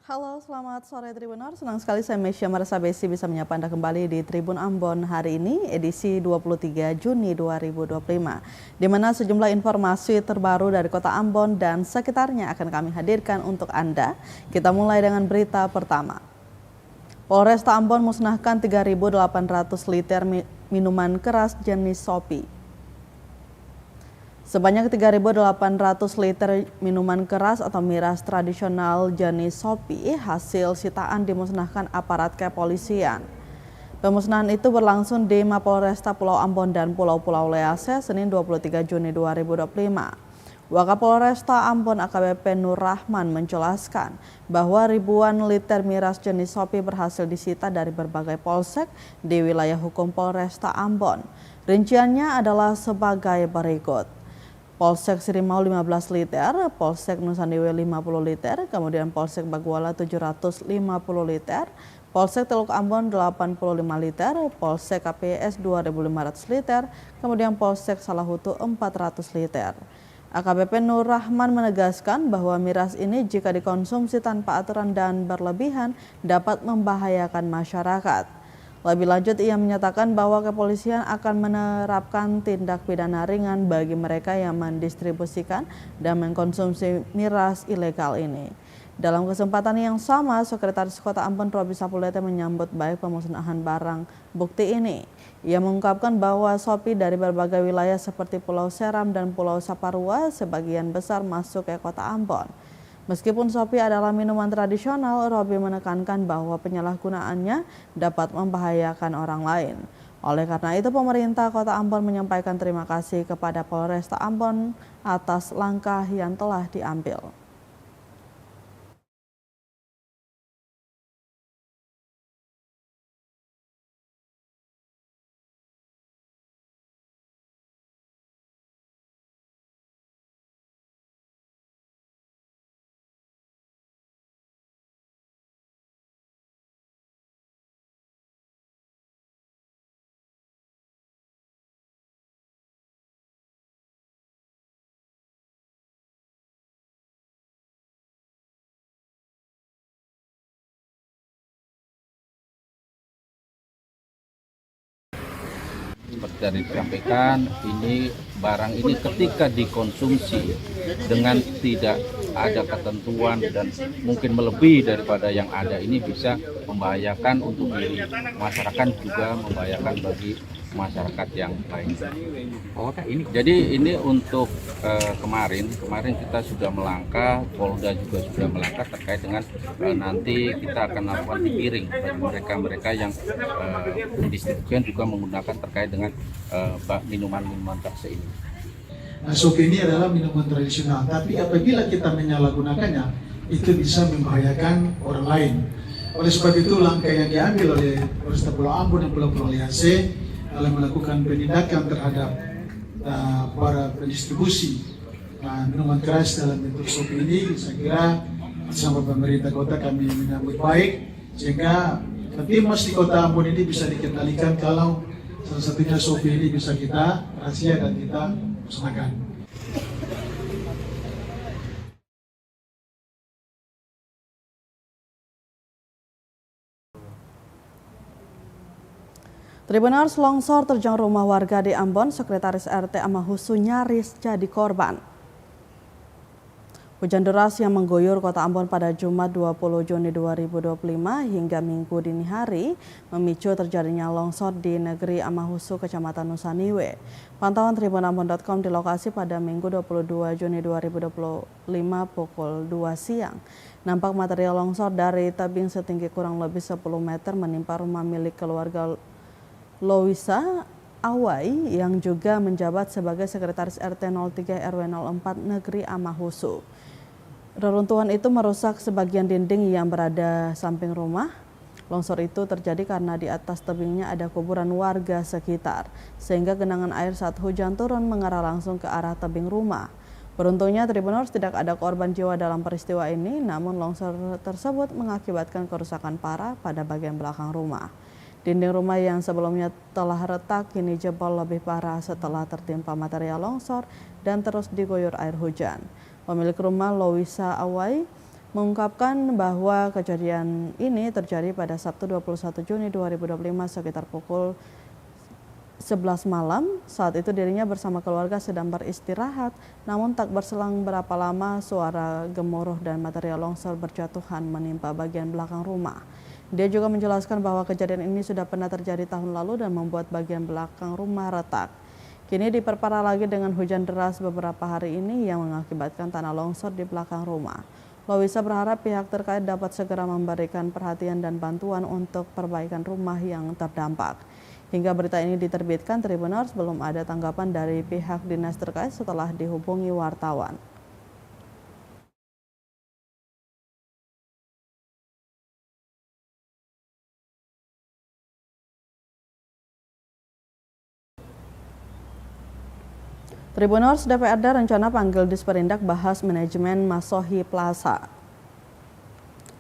Halo, selamat sore Tribuners. Senang sekali saya Mesya Marsabesi bisa menyapa Anda kembali di Tribun Ambon hari ini, edisi 23 Juni 2025. Di mana sejumlah informasi terbaru dari Kota Ambon dan sekitarnya akan kami hadirkan untuk Anda. Kita mulai dengan berita pertama. Polresta Ambon musnahkan 3.800 liter minuman keras jenis Shopee. Sebanyak 3.800 liter minuman keras atau miras tradisional jenis Shopee hasil sitaan dimusnahkan aparat kepolisian. Pemusnahan itu berlangsung di Mapolresta Pulau Ambon dan Pulau-Pulau Lease Senin 23 Juni 2025. Wakapolresta Ambon AKBP Nur Rahman menjelaskan bahwa ribuan liter miras jenis Shopee berhasil disita dari berbagai polsek di wilayah hukum Polresta Ambon. Rinciannya adalah sebagai berikut. Polsek Sirimau 15 liter, Polsek Nusandiwe 50 liter, kemudian Polsek Baguala 750 liter, Polsek Teluk Ambon 85 liter, Polsek KPS 2.500 liter, kemudian Polsek Salahutu 400 liter. AKBP Nur Rahman menegaskan bahwa miras ini jika dikonsumsi tanpa aturan dan berlebihan dapat membahayakan masyarakat. Lebih lanjut, ia menyatakan bahwa kepolisian akan menerapkan tindak pidana ringan bagi mereka yang mendistribusikan dan mengkonsumsi miras ilegal ini. Dalam kesempatan yang sama, Sekretaris Kota Ambon Robi Sapulete menyambut baik pemusnahan barang bukti ini. Ia mengungkapkan bahwa Shopee dari berbagai wilayah seperti Pulau Seram dan Pulau Saparua sebagian besar masuk ke Kota Ambon. Meskipun Shopee adalah minuman tradisional, Robi menekankan bahwa penyalahgunaannya dapat membahayakan orang lain. Oleh karena itu, pemerintah Kota Ambon menyampaikan terima kasih kepada Polresta Ambon atas langkah yang telah diambil. Seperti tadi disampaikan, ini barang ini ketika dikonsumsi dengan tidak ada ketentuan dan mungkin melebihi daripada yang ada, ini bisa membahayakan untuk diri masyarakat, juga membahayakan bagi masyarakat yang lain. Jadi ini untuk kemarin kita sudah melangkah, Polda juga sudah melangkah terkait dengan nanti kita akan lakukan digiring bagi mereka yang mendistribusikan juga menggunakan terkait dengan minuman-minuman keras ini. Nah, Shopee ini adalah minuman tradisional, tapi apabila kita menyalahgunakannya, itu bisa membahayakan orang lain. Oleh sebab itu, langkah yang diambil oleh Polresta Pulau Ambon dan Pulau-Pulau Lease dalam melakukan penindakan terhadap para pendistribusi minuman keras dalam bentuk Shopee ini, saya kira bersama pemerintah kota kami menyambut baik, sehingga nanti di Kota Ambon ini bisa dikendalikan kalau salah satunya Shopee ini bisa kita rahasia dan kita musnahkan. Tribuners, longsor terjang rumah warga di Ambon, Sekretaris RT Amahusu nyaris jadi korban. Hujan deras yang mengguyur Kota Ambon pada Jumat 20 Juni 2025 hingga Minggu dini hari memicu terjadinya longsor di negeri Amahusu, Kecamatan Nusandiwe. Pantauan tribunambon.com di lokasi pada Minggu 22 Juni 2025 pukul 2 siang. Nampak material longsor dari tebing setinggi kurang lebih 10 meter menimpa rumah milik keluarga Louisa Awai yang juga menjabat sebagai Sekretaris RT 03 RW 04 Negeri Amahusu. Reruntuhan itu merusak sebagian dinding yang berada samping rumah. Longsor itu terjadi karena di atas tebingnya ada kuburan warga sekitar, sehingga genangan air saat hujan turun mengarah langsung ke arah tebing rumah. Beruntungnya Tribuners tidak ada korban jiwa dalam peristiwa ini, namun longsor tersebut mengakibatkan kerusakan parah pada bagian belakang rumah. Dinding rumah yang sebelumnya telah retak kini jebol lebih parah setelah tertimpa material longsor dan terus diguyur air hujan. Pemilik rumah Louisa Awai mengungkapkan bahwa kejadian ini terjadi pada Sabtu 21 Juni 2025 sekitar pukul 11 malam. Saat itu dirinya bersama keluarga sedang beristirahat, namun tak berselang berapa lama suara gemuruh dan material longsor berjatuhan menimpa bagian belakang rumah. Dia juga menjelaskan bahwa kejadian ini sudah pernah terjadi tahun lalu dan membuat bagian belakang rumah retak. Kini diperparah lagi dengan hujan deras beberapa hari ini yang mengakibatkan tanah longsor di belakang rumah. Lowisa berharap pihak terkait dapat segera memberikan perhatian dan bantuan untuk perbaikan rumah yang terdampak. Hingga berita ini diterbitkan, Tribuners belum ada tanggapan dari pihak dinas terkait setelah dihubungi wartawan. Tribuners, DPRD rencana panggil Disperindak bahas manajemen Masohi Plaza.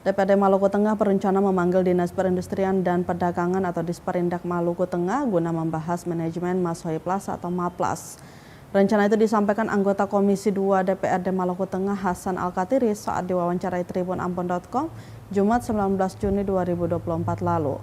DPRD Maluku Tengah berencana memanggil Dinas Perindustrian dan Perdagangan atau Disperindak Maluku Tengah guna membahas manajemen Masohi Plaza atau MAPLAS. Rencana itu disampaikan anggota Komisi 2 DPRD Maluku Tengah Hasan Al-Katiri saat diwawancarai tribunambon.com Jumat 19 Juni 2024 lalu.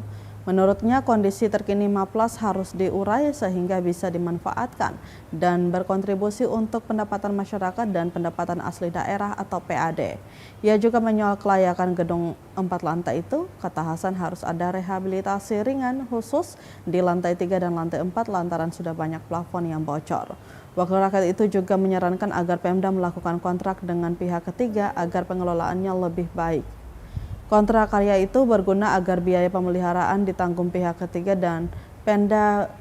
Menurutnya, kondisi terkini MAPLAS harus diurai sehingga bisa dimanfaatkan dan berkontribusi untuk pendapatan masyarakat dan pendapatan asli daerah atau PAD. Ia juga menyoal kelayakan gedung 4 lantai itu. Kata Hasan, harus ada rehabilitasi ringan khusus di lantai 3 dan lantai 4 lantaran sudah banyak plafon yang bocor. Wakil rakyat itu juga menyarankan agar Pemda melakukan kontrak dengan pihak ketiga agar pengelolaannya lebih baik. Kontrak karya itu berguna agar biaya pemeliharaan ditanggung pihak ketiga dan Pemda,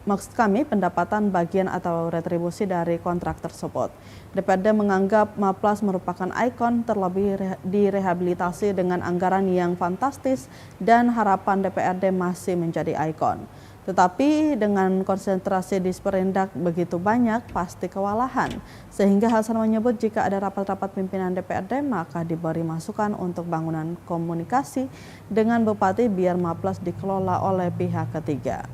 maksud kami pendapatan bagian atau retribusi dari kontrak tersebut. DPRD menganggap MAPLAS merupakan ikon, terlebih direhabilitasi dengan anggaran yang fantastis dan harapan DPRD masih menjadi ikon. Tetapi dengan konsentrasi Disperindak begitu banyak, pasti kewalahan. Sehingga Hasan menyebut jika ada rapat-rapat pimpinan DPRD, maka diberi masukan untuk bangunan komunikasi dengan Bupati biar MAPLAS dikelola oleh pihak ketiga.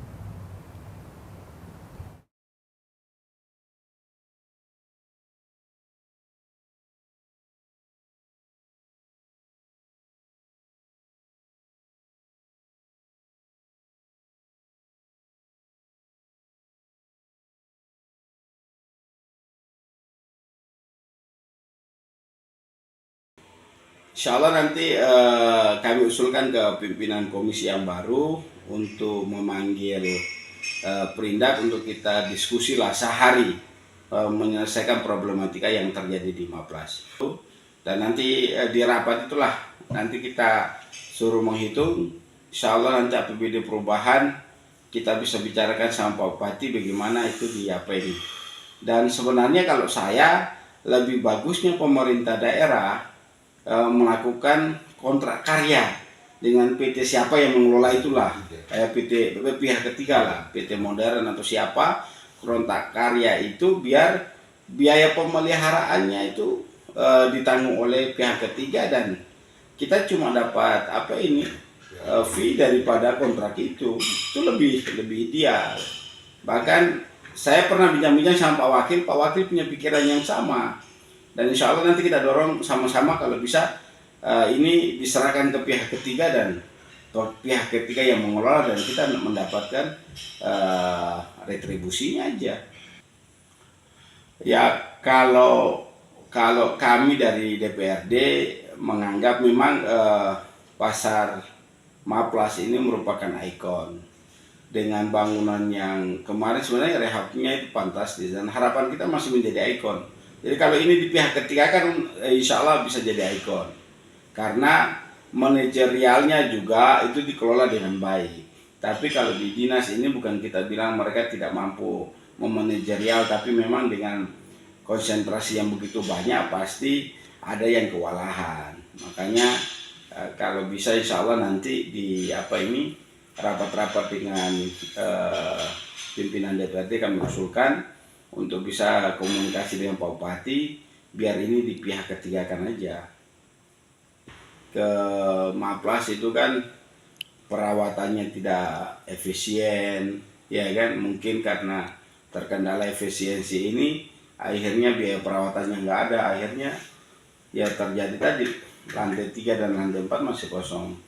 Insya Allah nanti kami usulkan ke pimpinan komisi yang baru untuk memanggil Perindak untuk kita diskusi lah sehari menyelesaikan problematika yang terjadi di MAPLAS. Dan nanti di rapat itulah nanti kita suruh menghitung. Insya Allah nanti APBD perubahan kita bisa bicarakan sama Pak Bupati bagaimana itu di apa ini. Dan sebenarnya kalau saya lebih bagusnya pemerintah daerah melakukan kontrak karya dengan PT siapa yang mengelola itulah, kayak PT pihak ketiga lah, PT Modern atau siapa, kontrak karya itu biar biaya pemeliharaannya itu ditanggung oleh pihak ketiga dan kita cuma dapat apa ini fee daripada kontrak itu lebih ideal. Bahkan saya pernah bincang-bincang sama Pak Wakil punya pikiran yang sama. Dan insya Allah nanti kita dorong sama-sama kalau bisa ini diserahkan ke pihak ketiga dan pihak ketiga yang mengelola dan kita mendapatkan retribusinya aja. Ya kalau kami dari DPRD menganggap memang pasar MAPLAS ini merupakan ikon dengan bangunan yang kemarin sebenarnya rehabnya itu fantastis dan harapan kita masih menjadi ikon. Jadi kalau ini di pihak ketiga kan insya Allah bisa jadi ikon. Karena manajerialnya juga itu dikelola dengan baik. Tapi kalau di dinas ini bukan kita bilang mereka tidak mampu memanajerial, tapi memang dengan konsentrasi yang begitu banyak pasti ada yang kewalahan. Makanya kalau bisa insya Allah nanti di rapat-rapat dengan pimpinan DPRD kami usulkan untuk bisa komunikasi dengan Pak Bupati, biar ini di pihak ketiga kan aja. Ke MAPLAS itu kan perawatannya tidak efisien, ya kan? Mungkin karena terkendala efisiensi ini, akhirnya biaya perawatannya nggak ada, akhirnya ya terjadi tadi lantai 3 dan lantai 4 masih kosong.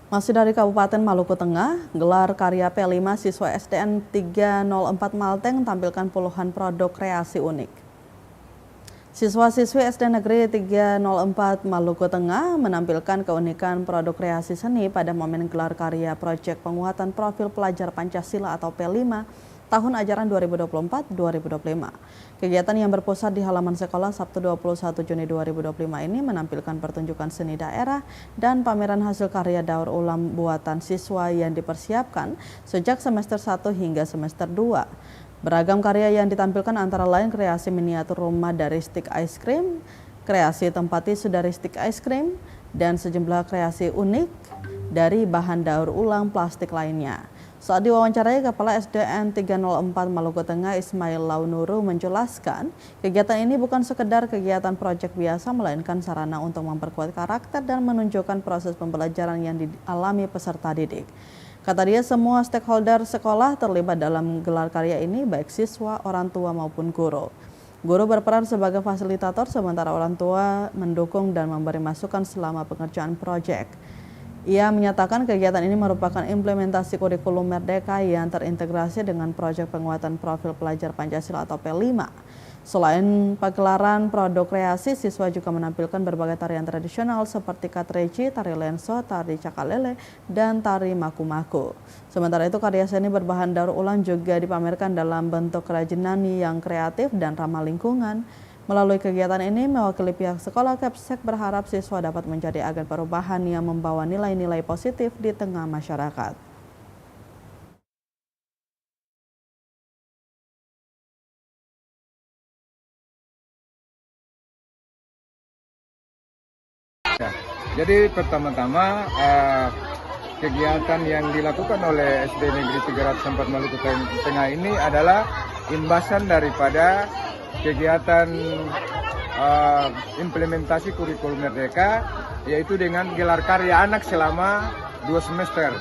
Masih dari Kabupaten Maluku Tengah, gelar karya P5 siswa SDN 304 Malteng tampilkan puluhan produk kreasi unik. Siswa-siswi SD Negeri 304 Maluku Tengah menampilkan keunikan produk kreasi seni pada momen gelar karya proyek penguatan profil pelajar Pancasila atau P5 tahun ajaran 2024-2025. Kegiatan yang berpusat di halaman sekolah Sabtu 21 Juni 2025 ini menampilkan pertunjukan seni daerah dan pameran hasil karya daur ulang buatan siswa yang dipersiapkan sejak semester 1 hingga semester 2. Beragam karya yang ditampilkan antara lain kreasi miniatur rumah dari stick ice cream, kreasi tempat tisu dari stick ice cream, dan sejumlah kreasi unik dari bahan daur ulang plastik lainnya. Saat diwawancarai, Kepala SDN 304 Maluku Tengah Ismail Launuru menjelaskan, kegiatan ini bukan sekedar kegiatan proyek biasa, melainkan sarana untuk memperkuat karakter dan menunjukkan proses pembelajaran yang dialami peserta didik. Kata dia, semua stakeholder sekolah terlibat dalam gelar karya ini, baik siswa, orang tua maupun guru. Guru berperan sebagai fasilitator, sementara orang tua mendukung dan memberi masukan selama pengerjaan proyek. Ia menyatakan kegiatan ini merupakan implementasi kurikulum Merdeka yang terintegrasi dengan proyek penguatan profil pelajar Pancasila atau P5. Selain pagelaran produk kreasi, siswa juga menampilkan berbagai tarian tradisional seperti katreci, tari lenso, tari cakalele, dan tari maku-maku. Sementara itu, karya seni berbahan daur ulang juga dipamerkan dalam bentuk kerajinan yang kreatif dan ramah lingkungan. Melalui kegiatan ini, mewakili pihak sekolah, Kepsek berharap siswa dapat menjadi agen perubahan yang membawa nilai-nilai positif di tengah masyarakat. Ya, jadi pertama-tama kegiatan yang dilakukan oleh SD Negeri 304 Maluku Tengah ini adalah imbasan daripada kegiatan implementasi kurikulum Merdeka, yaitu dengan gelar karya anak selama 2 semester.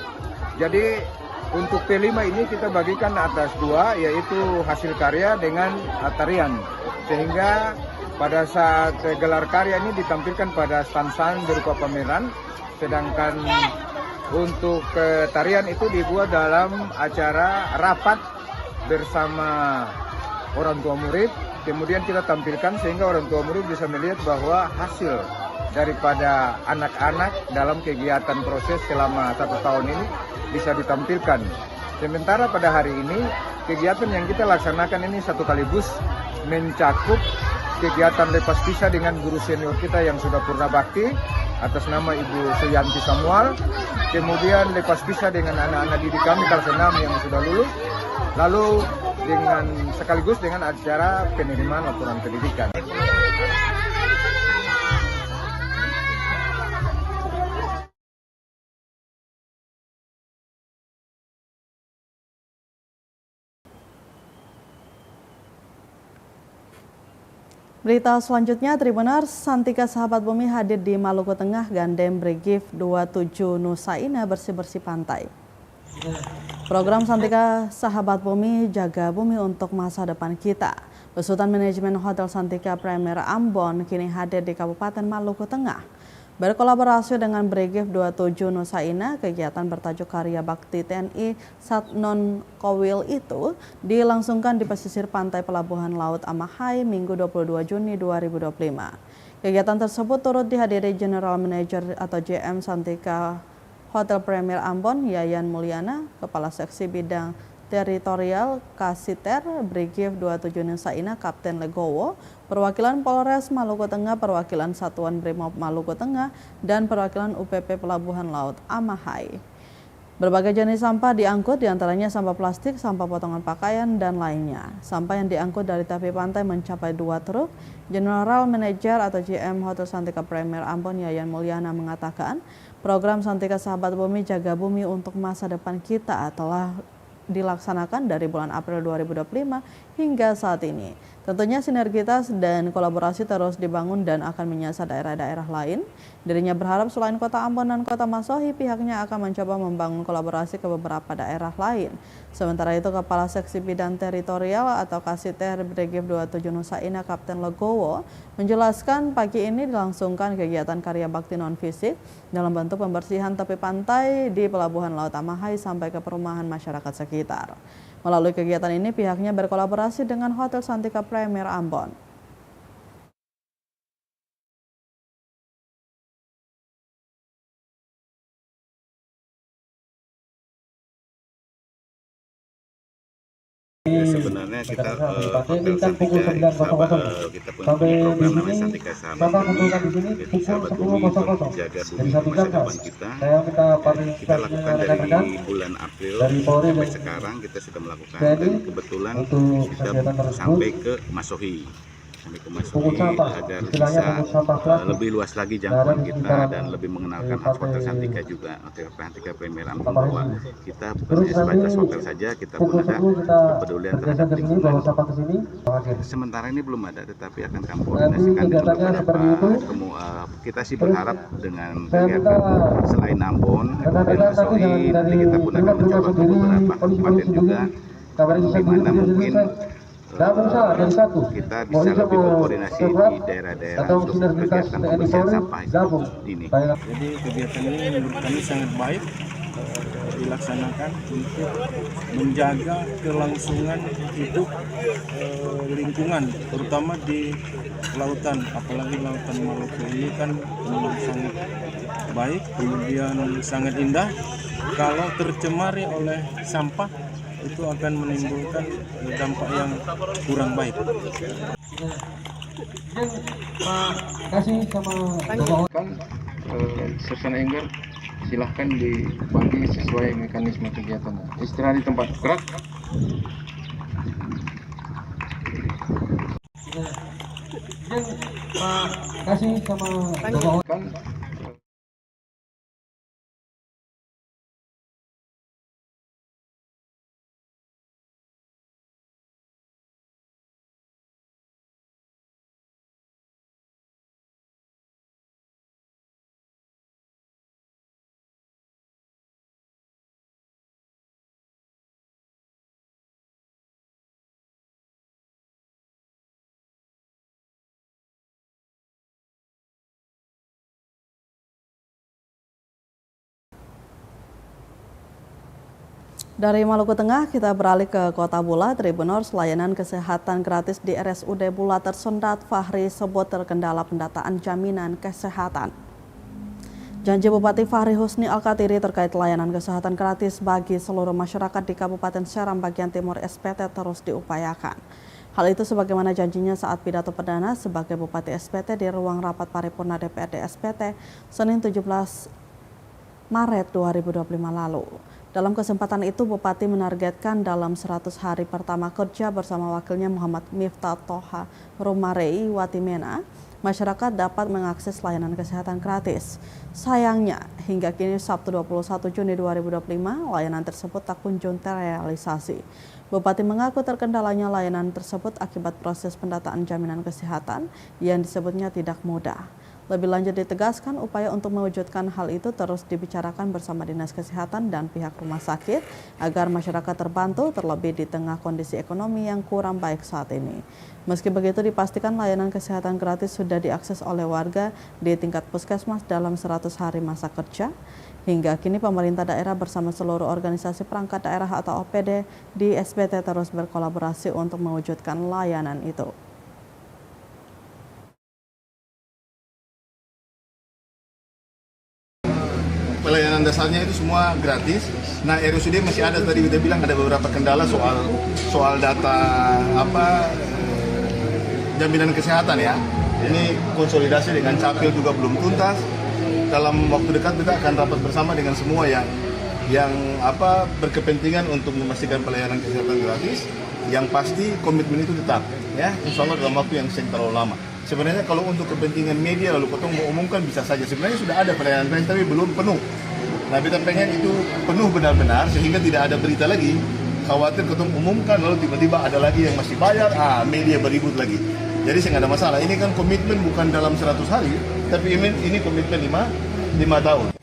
Jadi untuk P5 ini kita bagikan atas 2, yaitu hasil karya dengan tarian, sehingga pada saat gelar karya ini ditampilkan pada stand-stand berupa pameran, sedangkan untuk tarian itu dibuat dalam acara rapat bersama orang tua murid. Kemudian kita tampilkan sehingga orang tua murid bisa melihat bahwa hasil daripada anak-anak dalam kegiatan proses selama 1 tahun ini bisa ditampilkan. Sementara pada hari ini kegiatan yang kita laksanakan ini satu kaligus mencakup kegiatan lepas pisah dengan guru senior kita yang sudah purna bakti atas nama Ibu Suyanti Samuel, kemudian lepas pisah dengan anak-anak didik kami kelas 6 yang sudah lulus, lalu dengan sekaligus dengan acara penerimaan laporan pendidikan. Berita selanjutnya, Tribuners, Santika Sahabat Bumi hadir di Maluku Tengah gandeng Brigif 27 Nusa Ina bersih-bersih pantai. Program Santika Sahabat Bumi, Jaga Bumi untuk Masa Depan Kita. Besutan Manajemen Hotel Santika Premier Ambon kini hadir di Kabupaten Maluku Tengah. Berkolaborasi dengan Brigif 27 Nusa Ina, kegiatan bertajuk Karya Bakti TNI Satnon Kowil itu dilangsungkan di pesisir pantai Pelabuhan Laut Amahai Minggu 22 Juni 2025. Kegiatan tersebut turut dihadiri General Manager atau JM Santika Hotel Premier Ambon, Yayan Mulyana, Kepala Seksi Bidang Teritorial Kasiter Brigif 27 Nusa Ina, Kapten Legowo, perwakilan Polres Maluku Tengah, perwakilan Satuan Brimob Maluku Tengah, dan perwakilan UPP Pelabuhan Laut Amahai. Berbagai jenis sampah diangkut, diantaranya sampah plastik, sampah potongan pakaian, dan lainnya. Sampah yang diangkut dari tepi pantai mencapai 2 truk. General Manager atau GM Hotel Santika Premier Ambon, Yayan Mulyana, mengatakan Program Santika Sahabat Bumi Jaga Bumi untuk Masa Depan Kita telah dilaksanakan dari bulan April 2025 hingga saat ini. Tentunya sinergitas dan kolaborasi terus dibangun dan akan menyasar daerah-daerah lain. Dirinya berharap selain Kota Ambon dan Kota Masohi, pihaknya akan mencoba membangun kolaborasi ke beberapa daerah lain. Sementara itu, Kepala Seksi Bidang Teritorial atau Kasiter Brigif 27 Nusa Indah Kapten Legowo menjelaskan pagi ini dilangsungkan kegiatan karya bakti non-fisik dalam bentuk pembersihan tepi pantai di Pelabuhan Laut Amahai sampai ke perumahan masyarakat sekitar. Melalui kegiatan ini, pihaknya berkolaborasi dengan Hotel Santika Premier Ambon. Sebenarnya kita Hotel Santika kita punya program namanya Santika Sahabat Bumi, yaitu Sahabat Bumi untuk jaga bumi masa depan kita. Kita lakukan dari bulan April sampai sekarang kita sudah melakukan, dan kebetulan kita sampai ke Masohi. Agar bisa lebih luas lagi jangkauan kita dan lebih mengenalkan Hotel Santika juga, Hotel Santika Premier Ambon, bahwa kita bukan hanya sebatas hotel saja, kita pun ada kepedulian terhadap lingkungan. Sementara ini belum ada, tetapi akan kami koordinasikan dengan beberapa. Kita sih berharap dengan kegiatan selain Ambon, kemudian Masohi, nanti kita pun akan mencoba ke beberapa kabupaten juga, di mana mungkin kita bisa lebih berkoordinasi di daerah-daerah untuk kegiatan pembersihan sampah ini. Jadi kegiatan ini menurut kami sangat baik dilaksanakan untuk menjaga kelangsungan hidup lingkungan, terutama di lautan, apalagi lautan Maluku ini kan sangat baik, kemudian sangat indah. Kalau tercemari oleh sampah, itu akan menimbulkan dampak yang kurang baik. Suasana Enggar silahkan dibagi sesuai mekanisme kegiatan. Istirahat di tempat gerak. Kasih sama Dari Maluku Tengah, kita beralih ke Kota Bula. Tribuners, layanan kesehatan gratis di RSUD Bula tersendat. Fahri sebut terkendala pendataan jaminan kesehatan. Janji Bupati Fahri Husni Alkatiri terkait layanan kesehatan gratis bagi seluruh masyarakat di Kabupaten Seram bagian timur SPT terus diupayakan. Hal itu sebagaimana janjinya saat pidato perdana sebagai Bupati SPT di ruang rapat paripurna DPRD SPT Senin 17 Maret 2025 lalu. Dalam kesempatan itu, Bupati menargetkan dalam 100 hari pertama kerja bersama wakilnya Muhammad Miftah Toha Rumarei Watimena, masyarakat dapat mengakses layanan kesehatan gratis. Sayangnya, hingga kini Sabtu 21 Juni 2025, layanan tersebut tak kunjung terrealisasi. Bupati mengaku terkendalanya layanan tersebut akibat proses pendataan jaminan kesehatan yang disebutnya tidak mudah. Lebih lanjut ditegaskan, upaya untuk mewujudkan hal itu terus dibicarakan bersama Dinas Kesehatan dan pihak rumah sakit agar masyarakat terbantu, terlebih di tengah kondisi ekonomi yang kurang baik saat ini. Meski begitu, dipastikan layanan kesehatan gratis sudah diakses oleh warga di tingkat puskesmas dalam 100 hari masa kerja. Hingga kini pemerintah daerah bersama seluruh organisasi perangkat daerah atau OPD di SPT terus berkolaborasi untuk mewujudkan layanan itu. Pelayanan dasarnya itu semua gratis. Nah, RSUD masih ada, tadi kita bilang ada beberapa kendala soal data jaminan kesehatan ya. Ini konsolidasi dengan Capil juga belum tuntas. Dalam waktu dekat kita akan rapat bersama dengan semua yang berkepentingan untuk memastikan pelayanan kesehatan gratis. Yang pasti komitmen itu tetap ya, insya Allah dalam waktu yang terlalu lama. Sebenarnya kalau untuk kepentingan media lalu potong mau umumkan bisa saja. Sebenarnya sudah ada pelayanan pers tapi belum penuh. Nah, kita pengen itu penuh benar-benar sehingga tidak ada berita lagi. Khawatir ketemu umumkan lalu tiba-tiba ada lagi yang masih bayar, media beribut lagi. Jadi saya nggak ada masalah. Ini kan komitmen bukan dalam 100 hari, tapi ini komitmen 5 tahun.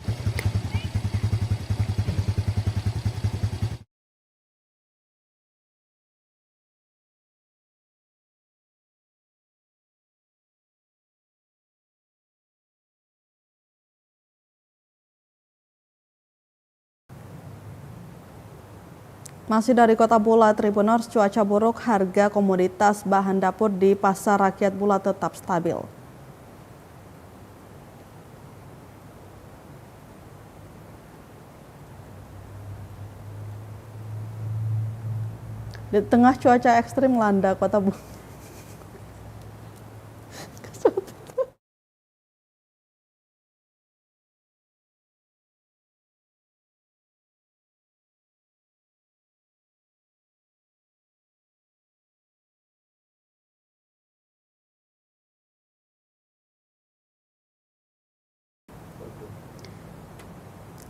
Masih dari Kota Bula, Tribuners, cuaca buruk, harga komoditas bahan dapur di Pasar Rakyat Bula tetap stabil. Di tengah cuaca ekstrim melanda Kota Bula.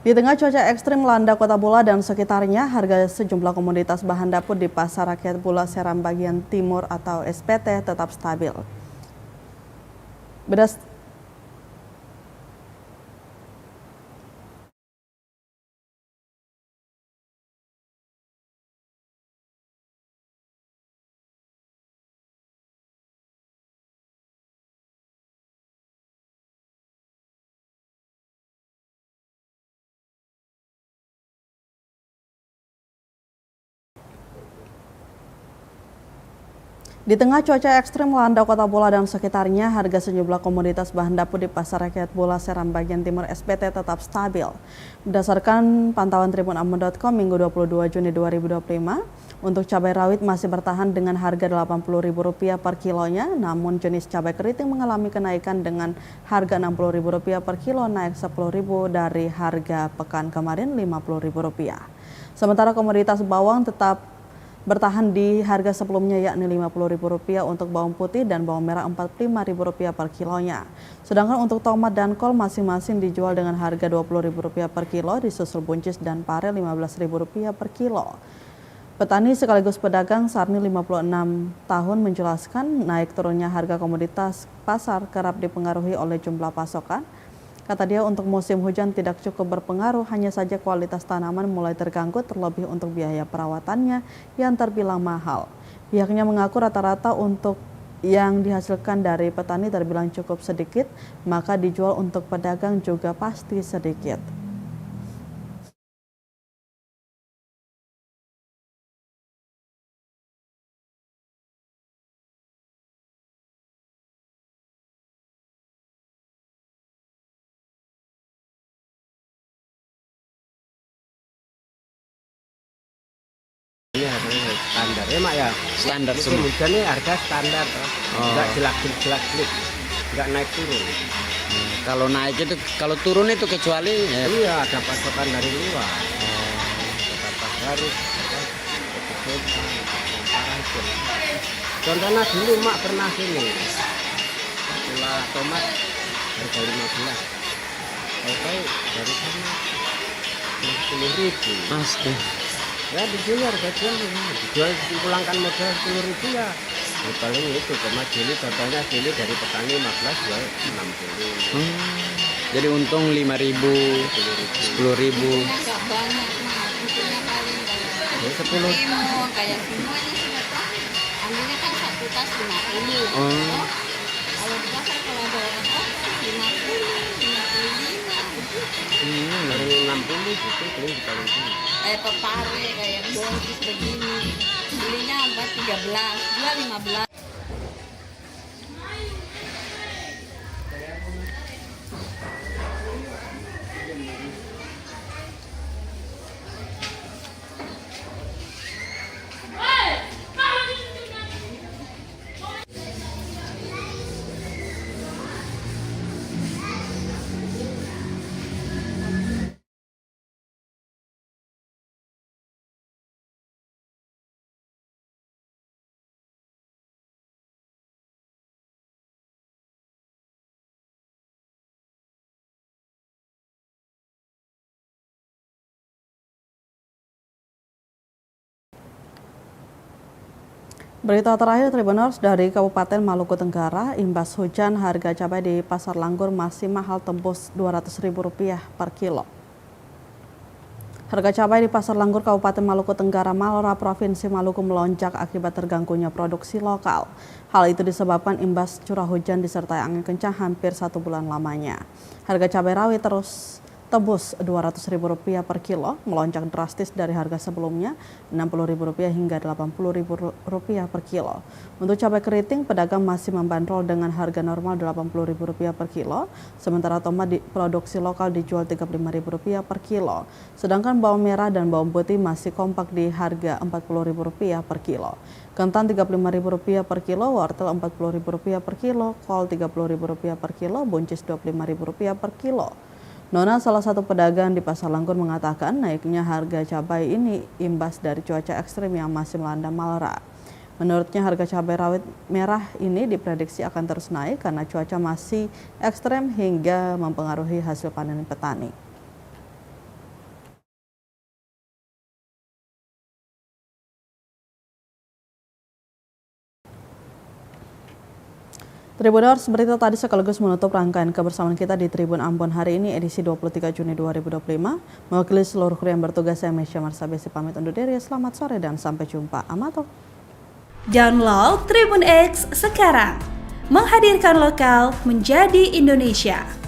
Di tengah cuaca ekstrim melanda Kota Bula dan sekitarnya, harga sejumlah komoditas bahan dapur di Pasar Rakyat Bula Seram bagian timur atau SPT tetap stabil. Di tengah cuaca ekstrim melanda Kota Bula dan sekitarnya, harga sejumlah komoditas bahan dapur di Pasar Rakyat Bula Seram bagian timur SPT tetap stabil. Berdasarkan pantauan tribunambon.com Minggu 22 Juni 2025, untuk cabai rawit masih bertahan dengan harga Rp80.000 per kilonya, namun jenis cabai keriting mengalami kenaikan dengan harga Rp60.000 per kilo, naik Rp10.000 dari harga pekan kemarin Rp50.000. Sementara komoditas bawang tetap bertahan di harga sebelumnya yakni Rp50.000 untuk bawang putih dan bawang merah Rp45.000 per kilonya. Sedangkan untuk tomat dan kol masing-masing dijual dengan harga Rp20.000 per kilo, disusul buncis dan pare Rp15.000 per kilo. Petani sekaligus pedagang Sarni 56 tahun menjelaskan naik turunnya harga komoditas pasar kerap dipengaruhi oleh jumlah pasokan. Kata dia, untuk musim hujan tidak cukup berpengaruh, hanya saja kualitas tanaman mulai terganggu, terlebih untuk biaya perawatannya yang terbilang mahal. Pihaknya mengaku rata-rata untuk yang dihasilkan dari petani terbilang cukup sedikit, maka dijual untuk pedagang juga pasti sedikit. Standar ya mak ya, standar semua. Hujannya harga standar, nggak jelak-jelak, nggak naik turun. Kalau naik itu, kalau turun itu kecuali ya. Iya, ada pasokan dari luar. Beberapa hari, contohnya dulu mak pernah sini, setelah tomat harga 15, oke dari sana 10.000. Pasti. Ya di sini harga jual dipulangkan modal 10.000 ya. Paling itu tomat jeli, contohnya jeli dari petani 15 jual 60. Jadi untung 5.000, 10.000. Enggak banyak mah, untungnya paling Ya, 10. kayak semua ini sudah ambilnya kan satu tas 50. Kalau di pasar kalau ada orang 50, 55. Dari 60 gitu beli di paling tinggi. Kayak pepare, kayak boncis begini. Belinya 13, jual 15. Berita terakhir Tribuners dari Kabupaten Maluku Tenggara, imbas hujan harga cabai di Pasar Langgur masih mahal tembus Rp200.000 per kilo. Harga cabai di Pasar Langgur Kabupaten Maluku Tenggara Malora Provinsi Maluku melonjak akibat terganggunya produksi lokal. Hal itu disebabkan imbas curah hujan disertai angin kencang hampir 1 bulan lamanya. Harga cabai rawit terus tembus Rp200.000 per kilo, melonjak drastis dari harga sebelumnya Rp60.000 hingga Rp80.000 per kilo. Untuk cabai keriting, pedagang masih membandrol dengan harga normal Rp80.000 per kilo, sementara tomat produksi lokal dijual Rp35.000 per kilo. Sedangkan bawang merah dan bawang putih masih kompak di harga Rp40.000 per kilo. Kentang Rp35.000 per kilo, wortel Rp40.000 per kilo, kol Rp30.000 per kilo, buncis Rp25.000 per kilo. Nona, salah satu pedagang di Pasar Langgur, mengatakan naiknya harga cabai ini imbas dari cuaca ekstrim yang masih melanda Malora. Menurutnya harga cabai rawit merah ini diprediksi akan terus naik karena cuaca masih ekstrem hingga mempengaruhi hasil panen petani. Tribuners, berita tadi sekaligus menutup rangkaian kebersamaan kita di Tribun Ambon hari ini edisi 23 Juni 2025. Mewakili seluruh kru yang bertugas, saya Mesya Marsabesi pamit undur diri. Selamat sore dan sampai jumpa. Amato. Download Tribun X sekarang. Menghadirkan lokal menjadi Indonesia.